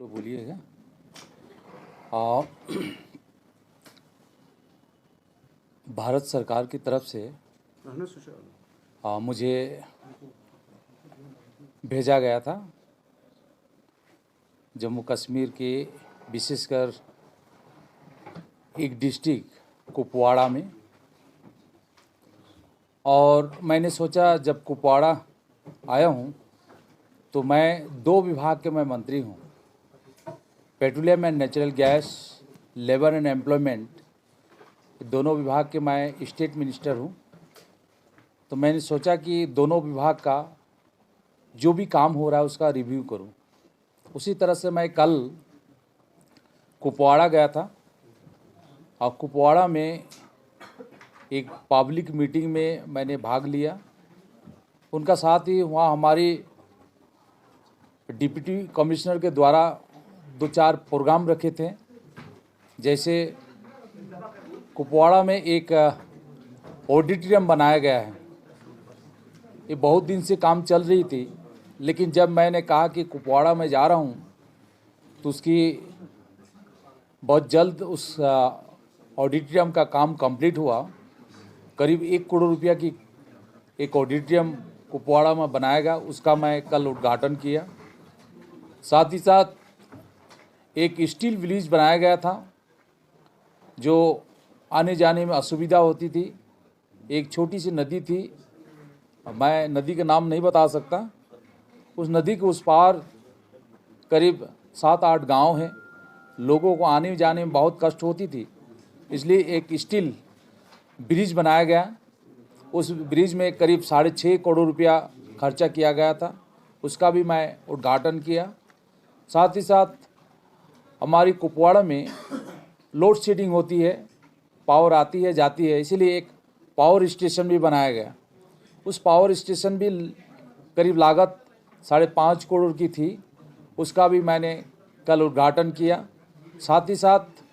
तो बोलिएगा। भारत सरकार की तरफ से मुझे भेजा गया था जम्मू कश्मीर के विशेषकर एक डिस्ट्रिक्ट कुपवाड़ा में, और मैंने सोचा जब कुपवाड़ा आया हूँ तो मैं दो विभाग के मैं मंत्री हूँ, petroleum and natural gas, labour and employment, दोनों विभाग के मैं स्टेट मिनिस्टर हूँ। तो मैंने सोचा कि दोनों विभाग का जो भी काम हो रहा है उसका रिव्यू करूँ। उसी तरह से मैं कल कुपवाड़ा गया था और कुपवाड़ा में एक पब्लिक मीटिंग में मैंने भाग लिया। उनका साथ ही वहाँ हमारी डिप्टी कमिश्नर के द्वारा 2-4 प्रोग्राम रखे थे। जैसे कुपवाड़ा में एक ऑडिटोरियम बनाया गया है, ये बहुत दिन से काम चल रही थी, लेकिन जब मैंने कहा कि कुपवाड़ा में जा रहा हूँ तो उसकी बहुत जल्द उस ऑडिटोरियम का काम कंप्लीट हुआ। करीब 1 करोड़ रुपया की एक ऑडिटोरियम कुपवाड़ा में बनाएगा, उसका मैं कल उद्घाटन किया। साथ ही साथ एक स्टील विलेज बनाया गया था जो आने जाने में असुविधा होती थी। एक छोटी सी नदी थी, मैं नदी का नाम नहीं बता सकता, उस नदी के उस पार करीब 7-8 गांव हैं। लोगों को आने जाने में बहुत कष्ट होती थी, इसलिए एक स्टील ब्रिज बनाया गया। उस ब्रिज में करीब 6.5 करोड़ रुपया खर्चा किया गया था, उसका भी मैं उद्घाटन किया। साथ ही साथ हमारी कुपवाड़ा में लोड शेडिंग होती है, पावर आती है जाती है, इसीलिए एक पावर स्टेशन भी बनाया गया। उस पावर स्टेशन भी करीब लागत 5.5 करोड़ की थी, उसका भी मैंने कल उद्घाटन किया। साथ ही साथ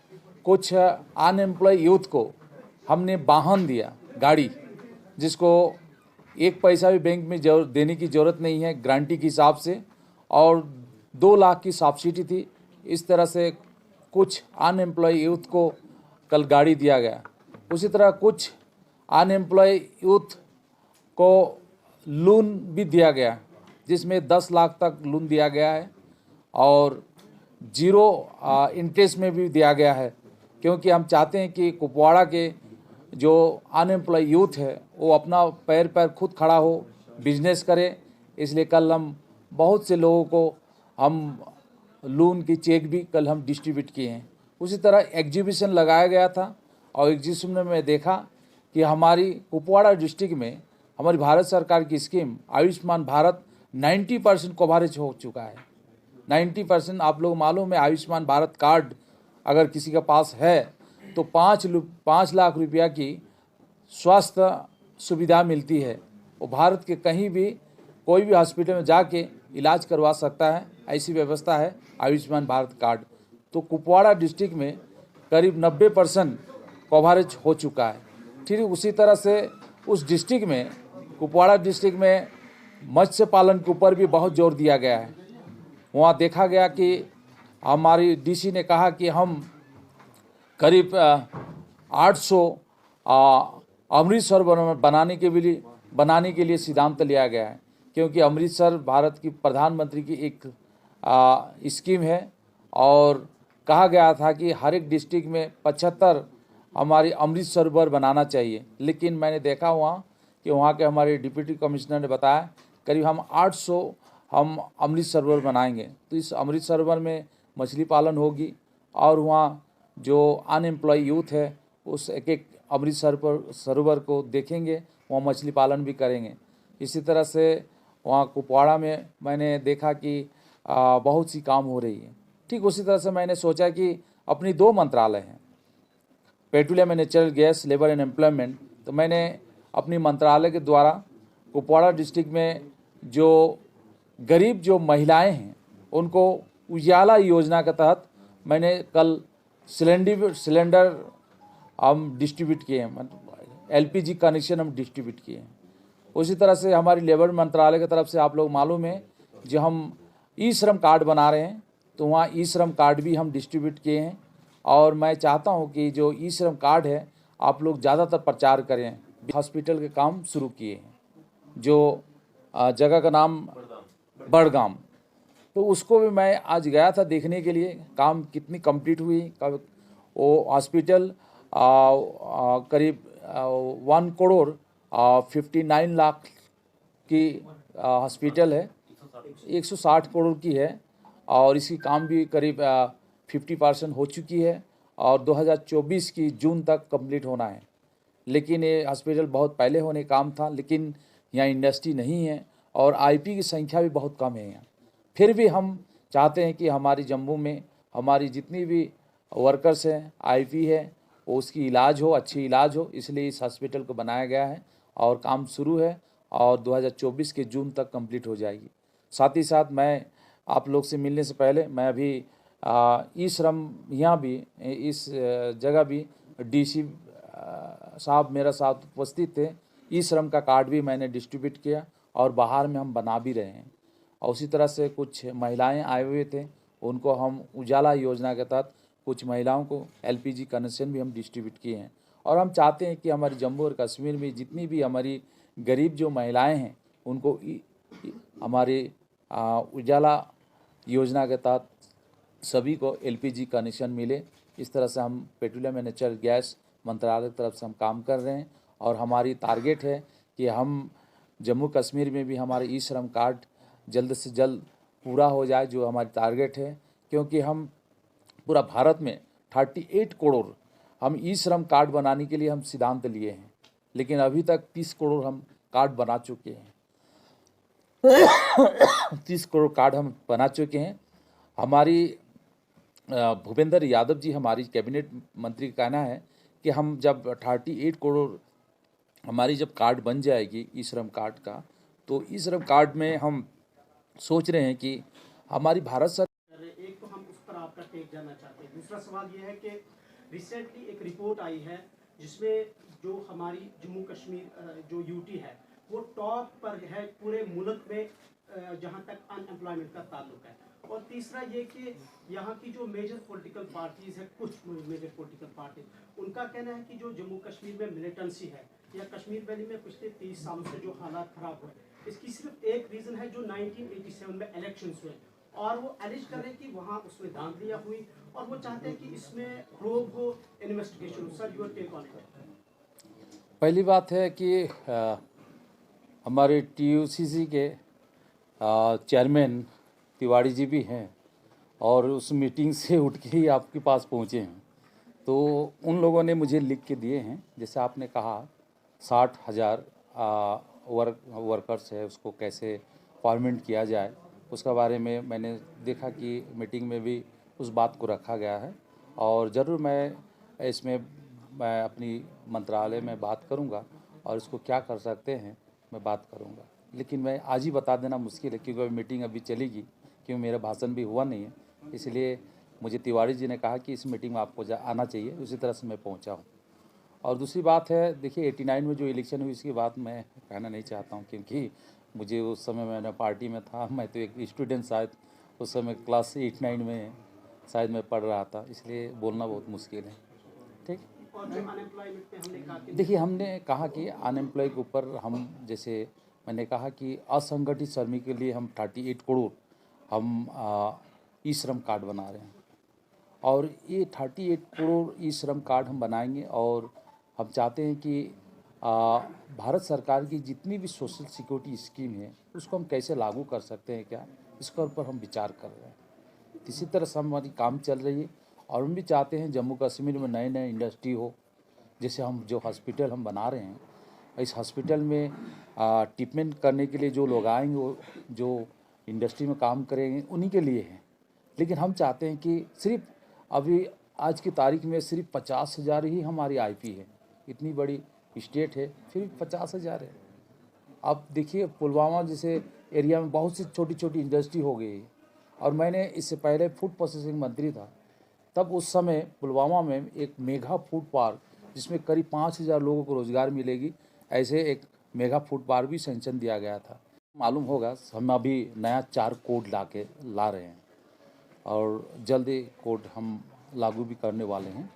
कुछ अनएम्प्लॉय यूथ को हमने वाहन दिया, गाड़ी, जिसको 1 पैसा भी बैंक में देने की ज़रूरत नहीं है, गारंटी के हिसाब से, और 2 लाख की सब्सिडी थी। इस तरह से कुछ अनएम्प्लॉय यूथ को कल गाड़ी दिया गया। उसी तरह कुछ अनएम्प्लॉय यूथ को लोन भी दिया गया, जिसमें 10 लाख तक लोन दिया गया है और 0 इंटरेस्ट में भी दिया गया है, क्योंकि हम चाहते हैं कि कुपवाड़ा के जो अनएम्प्लॉय यूथ है वो अपना पैर पर खुद खड़ा हो, बिजनेस करे। इसलिए कल हम बहुत से लोगों को हम लोन की चेक भी कल हम डिस्ट्रीब्यूट किए हैं। उसी तरह एग्जीबिशन लगाया गया था और एग्जीबिशन में मैं देखा कि हमारी कुपवाड़ा डिस्ट्रिक्ट में हमारी भारत सरकार की स्कीम आयुष्मान भारत 90% कवरेज हो चुका है। 90%। आप लोग मालूम है, आयुष्मान भारत कार्ड अगर किसी के पास है तो 5 लाख रुपया की स्वास्थ्य सुविधा मिलती है। वो भारत के कहीं भी कोई भी हॉस्पिटल में जाके इलाज करवा सकता है, ऐसी व्यवस्था है आयुष्मान भारत कार्ड। तो कुपवाड़ा डिस्ट्रिक्ट में करीब 90% कवरेज हो चुका है। ठीक उसी तरह से उस डिस्ट्रिक्ट में, कुपवाड़ा डिस्ट्रिक्ट में मत्स्य पालन के ऊपर भी बहुत जोर दिया गया है। वहाँ देखा गया कि हमारी डीसी ने कहा कि हम करीब 800 अमृतसर बनाने के लिए सिद्धांत लिया गया है, क्योंकि अमृतसर भारत की प्रधानमंत्री की एक स्कीम है और कहा गया था कि हर एक डिस्ट्रिक्ट में 75 हमारी अमृत सरोवर बनाना चाहिए। लेकिन मैंने देखा वहाँ कि वहाँ के हमारे डिप्टी कमिश्नर ने बताया करीब हम 800 हम अमृत सरोवर बनाएंगे। तो इस अमृत सरोवर में मछली पालन होगी और वहाँ जो अनएम्प्लॉय यूथ है उस एक अमृत सरोवर को देखेंगे, वहाँ मछली पालन भी करेंगे। इसी तरह से वहाँ कुपवाड़ा में मैंने देखा कि बहुत सी काम हो रही है। ठीक उसी तरह से मैंने सोचा कि अपनी 2 मंत्रालय हैं, petroleum and natural gas, labour and employment, तो मैंने अपनी मंत्रालय के द्वारा कुपवाड़ा डिस्ट्रिक्ट में जो गरीब जो महिलाएं हैं उनको उजाला योजना के तहत मैंने कल सिलेंडर हम डिस्ट्रीब्यूट किए हैं, LPG कनेक्शन हम डिस्ट्रीब्यूट किए हैं। उसी तरह से हमारी लेबर मंत्रालय की तरफ से आप लोग मालूम है जो हम ई श्रम कार्ड बना रहे हैं, तो वहाँ ई श्रम कार्ड भी हम डिस्ट्रीब्यूट किए हैं। और मैं चाहता हूँ कि जो ई श्रम कार्ड है आप लोग ज़्यादातर प्रचार करें। हॉस्पिटल के काम शुरू किए हैं, जो जगह का नाम बड़गाम, तो उसको भी मैं आज गया था देखने के लिए काम कितनी कंप्लीट हुई। वो हॉस्पिटल करीब 1 करोड़ 59 लाख की हॉस्पिटल है, 160 करोड़ की है। और इसकी काम भी करीब 50% हो चुकी है और 2024 की जून तक कंप्लीट होना है। लेकिन ये हॉस्पिटल बहुत पहले होने काम था, लेकिन यहाँ इंडस्ट्री नहीं है और आईपी की संख्या भी बहुत कम है यहाँ। फिर भी हम चाहते हैं कि हमारी जम्मू में हमारी जितनी भी वर्कर्स हैं, आईपी है, वो उसकी इलाज हो, अच्छी इलाज हो, इसलिए इस हॉस्पिटल को बनाया गया है और काम शुरू है और 2024 के जून तक कंप्लीट हो जाएगी। साथ ही साथ मैं आप लोग से मिलने से पहले मैं अभी ई श्रम यहाँ भी इस जगह भी डीसी साहब मेरा साथ उपस्थित थे। ई श्रम का कार्ड भी मैंने डिस्ट्रीब्यूट किया और बाहर में हम बना भी रहे हैं। और उसी तरह से कुछ महिलाएं आए हुए थे, उनको हम उजाला योजना के तहत कुछ महिलाओं को एलपीजी कनेक्शन भी हम डिस्ट्रीब्यूट किए हैं। और हम चाहते हैं कि हमारे जम्मू और कश्मीर में जितनी भी हमारी गरीब जो महिलाएं हैं उनको हमारी उजाला योजना के तहत सभी को एलपीजी कनेक्शन मिले। इस तरह से हम पेट्रोलियम एंड नेचुरल गैस मंत्रालय की तरफ से हम काम कर रहे हैं और हमारी टारगेट है कि हम जम्मू कश्मीर में भी हमारे ई श्रम कार्ड जल्द से जल्द पूरा हो जाए, जो हमारी टारगेट है। क्योंकि हम पूरा भारत में 38 करोड़ हम ई श्रम कार्ड बनाने के लिए हम सिद्धांत लिए हैं, लेकिन अभी तक 30 करोड़ हम कार्ड बना चुके हैं। 30 करोड़ कार्ड हम बना चुके हैं। हमारी भूपेंद्र यादव जी हमारी कैबिनेट मंत्री का कहना है कि हम जब 38 करोड़ हमारी जब कार्ड बन जाएगी ई श्रम कार्ड का, तो ई श्रम कार्ड में हम सोच रहे हैं कि हमारी भारत सरकार, एक तो हम उस पर आपका टेक जानना चाहते हैं। दूसरा सवाल ये है कि रिसेंटली एक रिपोर्ट आई है जिसमें जो हमारी जम्मू कश्मीर जो यूटी है वो टॉप पर है पूरे मुल्क में जहां तक अनएम्प्लॉयमेंट का ताल्लुक है। और तीसरा ये कि यहाँ की जो मेजर पॉलिटिकल पार्टीज है, कुछ मेजर पॉलिटिकल पार्टी, उनका कहना है कि जो जम्मू कश्मीर में मिलिटेंसी है या कश्मीर वैली में पिछले 30 सालों से जो हालात खराब हुए, इसकी सिर्फ एक रीज़न है जो 1987 में इलेक्शंस हुए और वो एलिज कर रहे हैं कि वहाँ उसमें धांधलियाँ हुई और वो चाहते हैं कि इसमें प्रोब हो, इन्वेस्टिगेशन हो। Sir, your take on it. पहली बात है कि हमारे टीयूसीसी के चेयरमैन तिवारी जी भी हैं और उस मीटिंग से उठ के ही आपके पास पहुँचे हैं। तो उन लोगों ने मुझे लिख के दिए हैं, जैसे आपने कहा 60,000 वर्कर्स है, उसको कैसे फॉर्मेट किया जाए, उसका बारे में मैंने देखा कि मीटिंग में भी उस बात को रखा गया है। और ज़रूर मैं अपनी मंत्रालय में बात करूंगा और इसको क्या कर सकते हैं मैं बात करूंगा। लेकिन मैं आज ही बता देना मुश्किल है क्योंकि मीटिंग अभी चलेगी, क्योंकि मेरा भाषण भी हुआ नहीं है। इसलिए मुझे तिवारी जी ने कहा कि इस मीटिंग में आपको आना चाहिए, उसी तरह से मैं पहुंचा हूं। और दूसरी बात है, देखिए 89 में जो इलेक्शन हुई इसकी बात मैं कहना नहीं चाहता हूं, क्योंकि मुझे उस समय मैंने पार्टी में था, मैं तो एक स्टूडेंट, शायद उस समय क्लास 8-9 में शायद मैं पढ़ रहा था, इसलिए बोलना बहुत मुश्किल है। ठीक। और जो अनएम्प्लॉयमेंट पे हमने कहा कि देखिए, हमने कहा कि अनएम्प्लॉय के ऊपर हम, जैसे मैंने कहा कि असंगठित श्रमिक के लिए हम 38 करोड़ हम ई श्रम कार्ड बना रहे हैं और ये 38 करोड़ ई श्रम कार्ड हम बनाएंगे और हम चाहते हैं कि भारत सरकार की जितनी भी सोशल सिक्योरिटी स्कीम है उसको हम कैसे लागू कर सकते हैं, क्या इसके ऊपर हम विचार कर रहे हैं। इसी तरह से हमारी काम चल रही है और हम भी चाहते हैं जम्मू कश्मीर में नए नए इंडस्ट्री हो। जैसे हम जो हॉस्पिटल हम बना रहे हैं, इस हॉस्पिटल में ट्रीटमेंट करने के लिए जो लोग आएंगे वो जो इंडस्ट्री में काम करेंगे उन्हीं के लिए हैं। लेकिन हम चाहते हैं कि सिर्फ अभी आज की तारीख में सिर्फ 50,000 ही हमारी आईपी है। इतनी बड़ी स्टेट है, फिर 50,000 है। अब देखिए पुलवामा जैसे एरिया में बहुत सी छोटी छोटी इंडस्ट्री हो गई है। और मैंने इससे पहले फूड प्रोसेसिंग मंत्री था, तब उस समय पुलवामा में एक मेगा फूड पार्क जिसमें करीब 5,000 लोगों को रोज़गार मिलेगी, ऐसे एक मेगा फूड पार्क भी सैंक्शन दिया गया था। मालूम होगा हम अभी नया 4 कोड ला रहे हैं और जल्दी कोड हम लागू भी करने वाले हैं।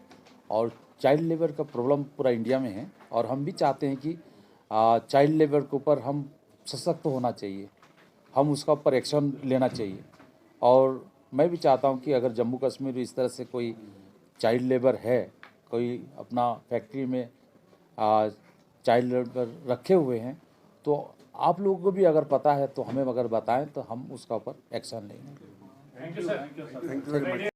और चाइल्ड लेबर का प्रॉब्लम पूरा इंडिया में है और हम भी चाहते हैं कि चाइल्ड लेबर के ऊपर हम सशक्त होना चाहिए, हम उसका ऊपर एक्शन लेना चाहिए। और मैं भी चाहता हूं कि अगर जम्मू कश्मीर में इस तरह से कोई चाइल्ड लेबर है, कोई अपना फैक्ट्री में चाइल्ड लेबर रखे हुए हैं, तो आप लोगों को भी अगर पता है तो हमें अगर बताएं तो हम उसका ऊपर एक्शन लेंगे। Thank you sir.